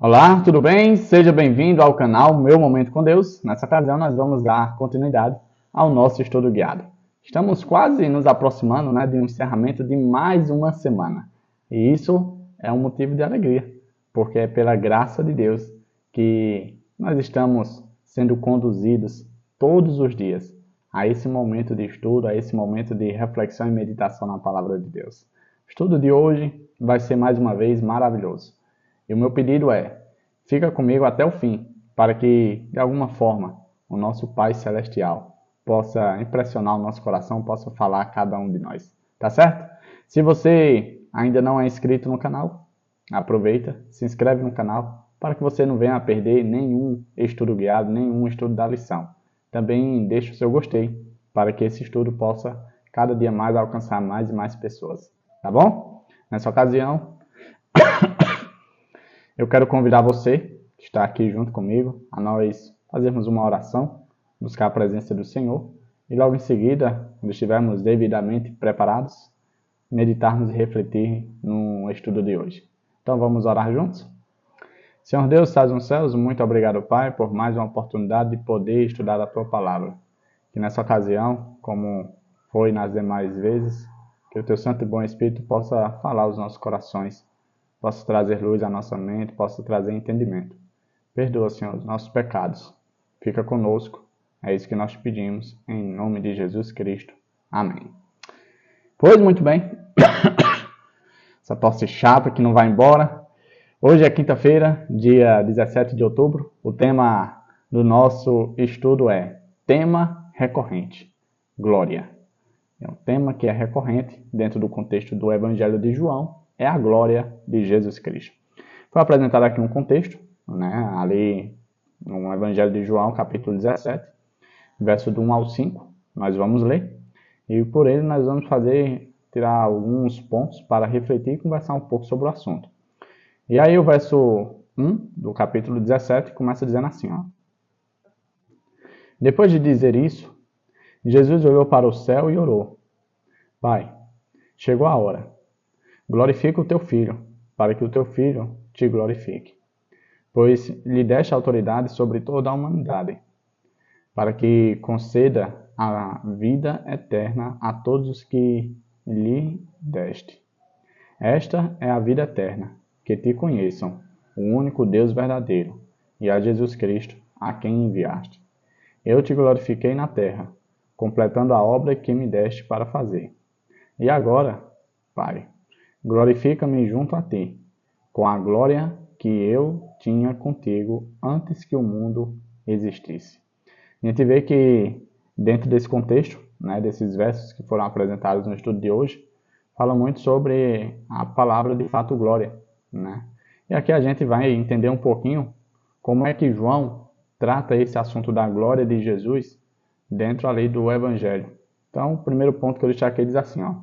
Olá, tudo bem? Seja bem-vindo ao canal Meu Momento com Deus. Nessa ocasião, nós vamos dar continuidade ao nosso estudo guiado. Estamos quase nos aproximando, de um encerramento de mais uma semana. E isso é um motivo de alegria, porque é pela graça de Deus que nós estamos sendo conduzidos todos os dias a esse momento de estudo, a esse momento de reflexão e meditação na Palavra de Deus. O estudo de hoje vai ser mais uma vez maravilhoso. E o meu pedido é, fica comigo até o fim, para que, de alguma forma, o nosso Pai Celestial possa impressionar o nosso coração, possa falar a cada um de nós. Tá certo? Se você ainda não é inscrito no canal, aproveita, se inscreve no canal, para que você não venha a perder nenhum estudo guiado, nenhum estudo da lição. Também deixe o seu gostei, para que esse estudo possa cada dia mais alcançar mais e mais pessoas. Tá bom? Nessa ocasião, eu quero convidar você, que está aqui junto comigo, a nós fazermos uma oração, buscar a presença do Senhor, e logo em seguida, quando estivermos devidamente preparados, meditarmos e refletir no estudo de hoje. Então vamos orar juntos? Senhor Deus, estás nos céus, muito obrigado, Pai, por mais uma oportunidade de poder estudar a Tua Palavra. Que nessa ocasião, como foi nas demais vezes, que o Teu Santo e Bom Espírito possa falar aos nossos corações, possa trazer luz à nossa mente, possa trazer entendimento. Perdoa, Senhor, os nossos pecados. Fica conosco. É isso que nós pedimos, em nome de Jesus Cristo. Amém. Pois muito bem. Essa tosse chata que não vai embora. Hoje é quinta-feira, dia 17 de outubro. O tema do nosso estudo é tema recorrente, glória. É um tema que é recorrente dentro do contexto do Evangelho de João, é a glória de Jesus Cristo. Foi apresentado aqui um contexto, ali no Evangelho de João, capítulo 17, verso do 1 ao 5, nós vamos ler, e por ele nós vamos tirar alguns pontos para refletir e conversar um pouco sobre o assunto. E aí o verso 1 do capítulo 17 começa dizendo assim, ó. Depois de dizer isso, Jesus olhou para o céu e orou. Pai, chegou a hora. Glorifica o teu filho, para que o teu filho te glorifique. Pois lhe deste autoridade sobre toda a humanidade, para que conceda a vida eterna a todos os que lhe deste. Esta é a vida eterna, que te conheçam, o único Deus verdadeiro, e a Jesus Cristo, a quem enviaste. Eu te glorifiquei na terra, completando a obra que me deste para fazer. E agora, Pai, glorifica-me junto a ti, com a glória que eu tinha contigo antes que o mundo existisse. A gente vê que dentro desse contexto, desses versos que foram apresentados no estudo de hoje, fala muito sobre a palavra de fato glória. E aqui a gente vai entender um pouquinho como é que João trata esse assunto da glória de Jesus dentro ali do Evangelho. Então, o primeiro ponto que eu destaquei diz assim, ó.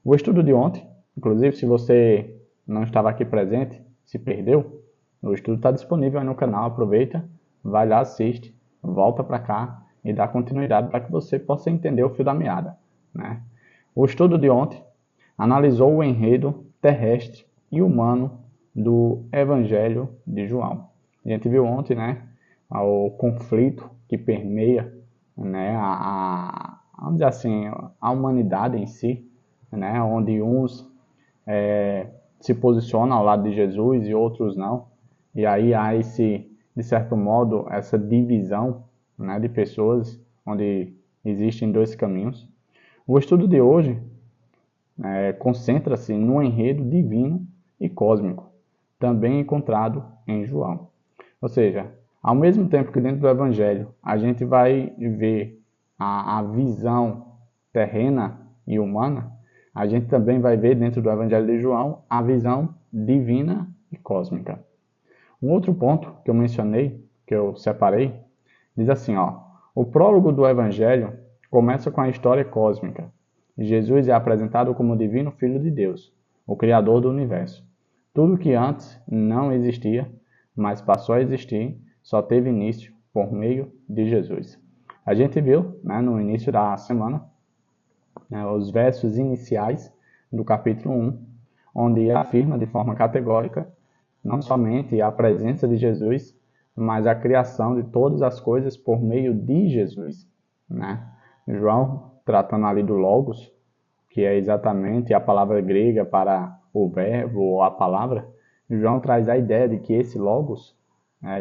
O estudo de ontem, inclusive, se você não estava aqui presente, se perdeu, o estudo está disponível aí no canal, aproveita, vai lá, assiste, volta para cá e dá continuidade para que você possa entender o fio da meada. O estudo de ontem analisou o enredo terrestre e humano do Evangelho de João. A gente viu ontem, o conflito que permeia, vamos dizer assim, a humanidade em si, onde uns se posicionam ao lado de Jesus e outros não. E aí há de certo modo, essa divisão de pessoas, onde existem dois caminhos. O estudo de hoje concentra-se no enredo divino e cósmico, também encontrado em João. Ou seja, ao mesmo tempo que dentro do Evangelho a gente vai ver a visão terrena e humana, a gente também vai ver dentro do Evangelho de João a visão divina e cósmica. Um outro ponto que eu mencionei, que eu separei, diz assim, ó, o prólogo do Evangelho começa com a história cósmica. Jesus é apresentado como o divino Filho de Deus, o Criador do Universo. Tudo que antes não existia, mas passou a existir, só teve início por meio de Jesus. A gente viu, no início da semana, os versos iniciais do capítulo 1, onde afirma de forma categórica não somente a presença de Jesus, mas a criação de todas as coisas por meio de Jesus, né? João, tratando ali do Logos, que é exatamente a palavra grega para o verbo ou a palavra, João traz a ideia de que esse Logos,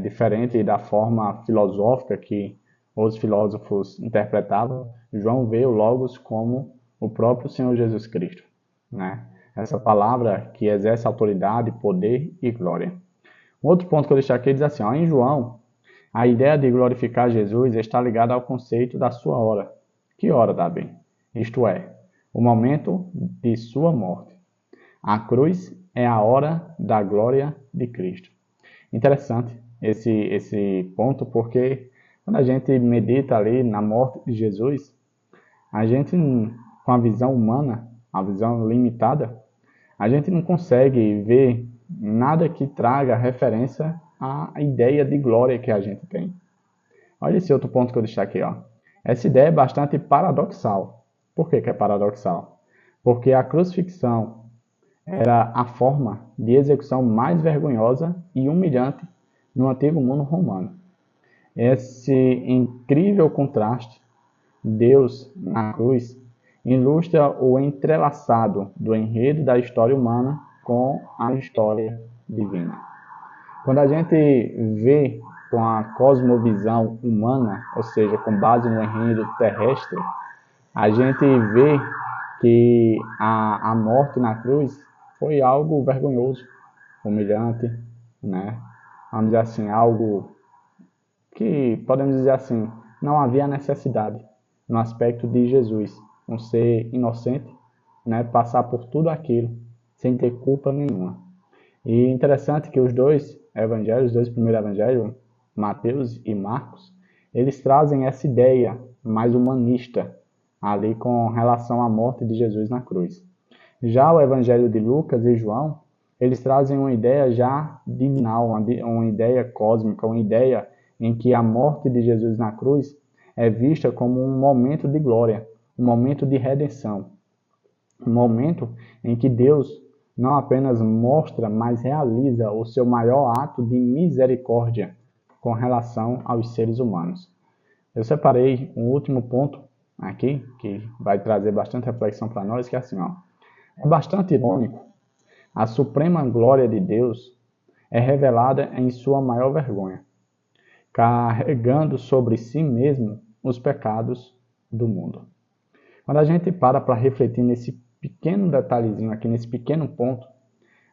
diferente da forma filosófica que os filósofos interpretavam, João vê o Logos como o próprio Senhor Jesus Cristo, né? Essa palavra que exerce autoridade, poder e glória. Um outro ponto que eu deixei aqui diz assim, em João, a ideia de glorificar Jesus está ligada ao conceito da sua hora. Que hora, Davi? Isto é, o momento de sua morte. A cruz é a hora da glória de Cristo. Interessante esse ponto, porque quando a gente medita ali na morte de Jesus, a gente, com a visão humana, a visão limitada, a gente não consegue ver nada que traga referência à ideia de glória que a gente tem. Olha esse outro ponto que eu deixei aqui, ó. Essa ideia é bastante paradoxal. Por que é paradoxal? Porque a crucifixão era a forma de execução mais vergonhosa e humilhante no antigo mundo romano. Esse incrível contraste, Deus na cruz, ilustra o entrelaçado do enredo da história humana com a história divina. Quando a gente vê com a cosmovisão humana, ou seja, com base no enredo terrestre, a gente vê que a morte na cruz foi algo vergonhoso, humilhante, né? Vamos dizer assim, algo que, podemos dizer assim, não havia necessidade no aspecto de Jesus, um ser inocente, né? Passar por tudo aquilo sem ter culpa nenhuma. E interessante que os dois evangelhos, os dois primeiros evangelhos, Mateus e Marcos, eles trazem essa ideia mais humanista ali com relação à morte de Jesus na cruz. Já o evangelho de Lucas e João, eles trazem uma ideia já divinal, uma ideia cósmica, uma ideia em que a morte de Jesus na cruz é vista como um momento de glória, um momento de redenção, um momento em que Deus não apenas mostra, mas realiza o seu maior ato de misericórdia com relação aos seres humanos. Eu separei um último ponto aqui, que vai trazer bastante reflexão para nós, que é assim, ó. É bastante irônico. A suprema glória de Deus é revelada em sua maior vergonha, carregando sobre si mesmo os pecados do mundo. Quando a gente para refletir nesse pequeno detalhezinho aqui, nesse pequeno ponto,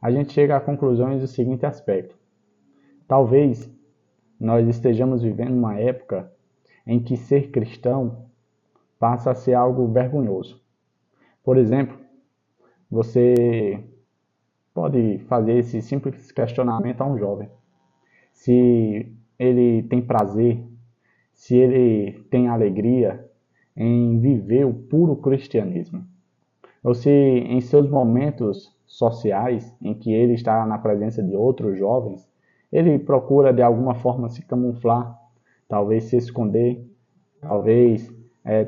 a gente chega a conclusões do seguinte aspecto. Talvez nós estejamos vivendo uma época em que ser cristão passa a ser algo vergonhoso. Por exemplo, você pode fazer esse simples questionamento a um jovem. Se ele tem prazer, se ele tem alegria em viver o puro cristianismo. Ou se em seus momentos sociais, em que ele está na presença de outros jovens, ele procura de alguma forma se camuflar, talvez se esconder, talvez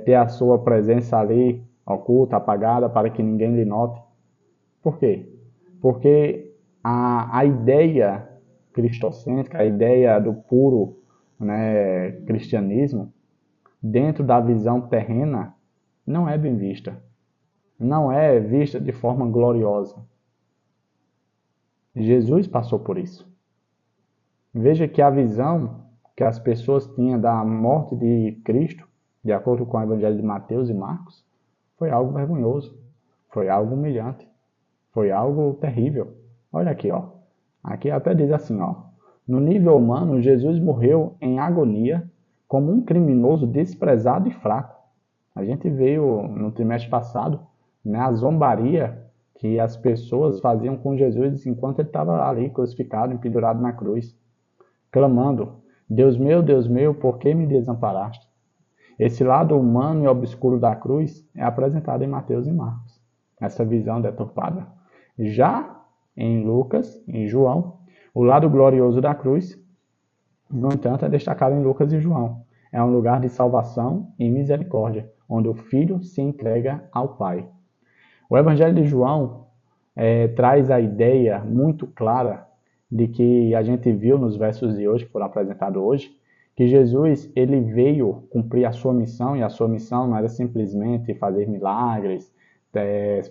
ter a sua presença ali oculta, apagada, para que ninguém lhe note. Por quê? Porque a ideia cristocêntrica, a ideia do puro, né, cristianismo, dentro da visão terrena, não é bem vista. Não é vista de forma gloriosa. Jesus passou por isso. Veja que a visão que as pessoas tinham da morte de Cristo, de acordo com o Evangelho de Mateus e Marcos, foi algo vergonhoso, foi algo humilhante, foi algo terrível. Olha aqui, ó. Aqui até diz assim, ó. No nível humano, Jesus morreu em agonia como um criminoso desprezado e fraco. A gente veio no trimestre passado, né, a zombaria que as pessoas faziam com Jesus enquanto ele estava ali crucificado, pendurado na cruz, clamando, Deus meu, por que me desamparaste? Esse lado humano e obscuro da cruz é apresentado em Mateus e Marcos, essa visão deturpada. Já em Lucas, em João, o lado glorioso da cruz, no entanto, é destacado em Lucas e João. É um lugar de salvação e misericórdia, onde o Filho se entrega ao Pai. O Evangelho de João traz a ideia muito clara de que a gente viu nos versos de hoje, que foram apresentados hoje, que Jesus ele veio cumprir a sua missão, e a sua missão não era simplesmente fazer milagres,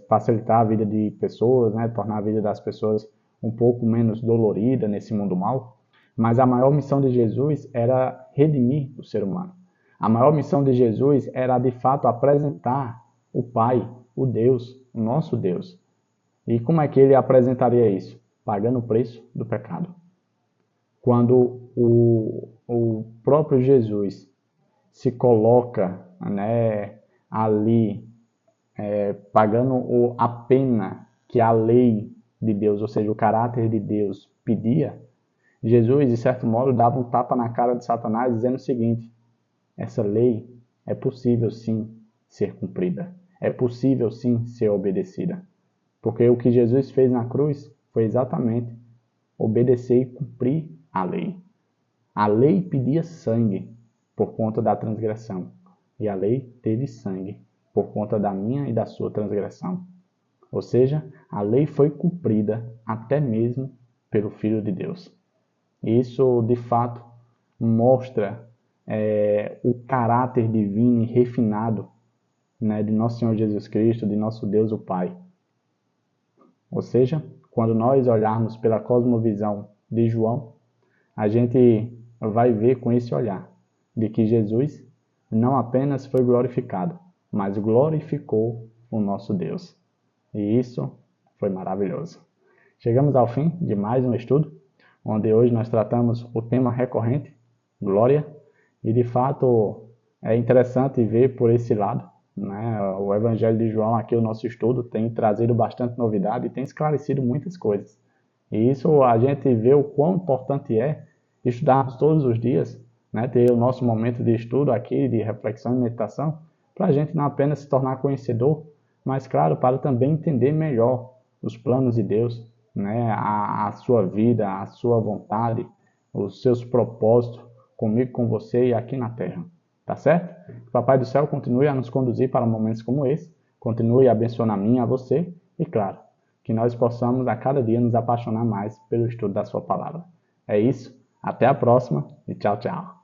facilitar a vida de pessoas, né, tornar a vida das pessoas um pouco menos dolorida nesse mundo mal, mas a maior missão de Jesus era redimir o ser humano. A maior missão de Jesus era, de fato, apresentar o Pai, o Deus, o nosso Deus. E como é que ele apresentaria isso? Pagando o preço do pecado. Quando o próprio Jesus se coloca, né, ali, pagando a pena que a lei de Deus, ou seja, o caráter de Deus, pedia, Jesus, de certo modo, dava um tapa na cara de Satanás, dizendo o seguinte: essa lei é possível sim ser cumprida, é possível sim ser obedecida. Porque o que Jesus fez na cruz foi exatamente obedecer e cumprir a lei. A lei pedia sangue por conta da transgressão, e a lei teve sangue por conta da minha e da sua transgressão. Ou seja, a lei foi cumprida até mesmo pelo Filho de Deus. Isso, de fato, mostra o caráter divino e refinado, né, de nosso Senhor Jesus Cristo, de nosso Deus o Pai. Ou seja, quando nós olharmos pela cosmovisão de João, a gente vai ver com esse olhar de que Jesus não apenas foi glorificado, mas glorificou o nosso Deus. E isso foi maravilhoso. Chegamos ao fim de mais um estudo, onde hoje nós tratamos o tema recorrente, glória, e de fato é interessante ver por esse lado, né? O Evangelho de João, aqui o nosso estudo, tem trazido bastante novidade e tem esclarecido muitas coisas. E isso a gente vê o quão importante é estudarmos todos os dias, né? Ter o nosso momento de estudo aqui, de reflexão e meditação, para a gente não apenas se tornar conhecedor, mas, claro, para também entender melhor os planos de Deus, né? A sua vida, a sua vontade, os seus propósitos comigo, com você e aqui na Terra. Tá certo? Que o Papai do Céu continue a nos conduzir para momentos como esse, continue a abençoar a mim e a você, e claro, que nós possamos a cada dia nos apaixonar mais pelo estudo da sua palavra. É isso, até a próxima e tchau, tchau.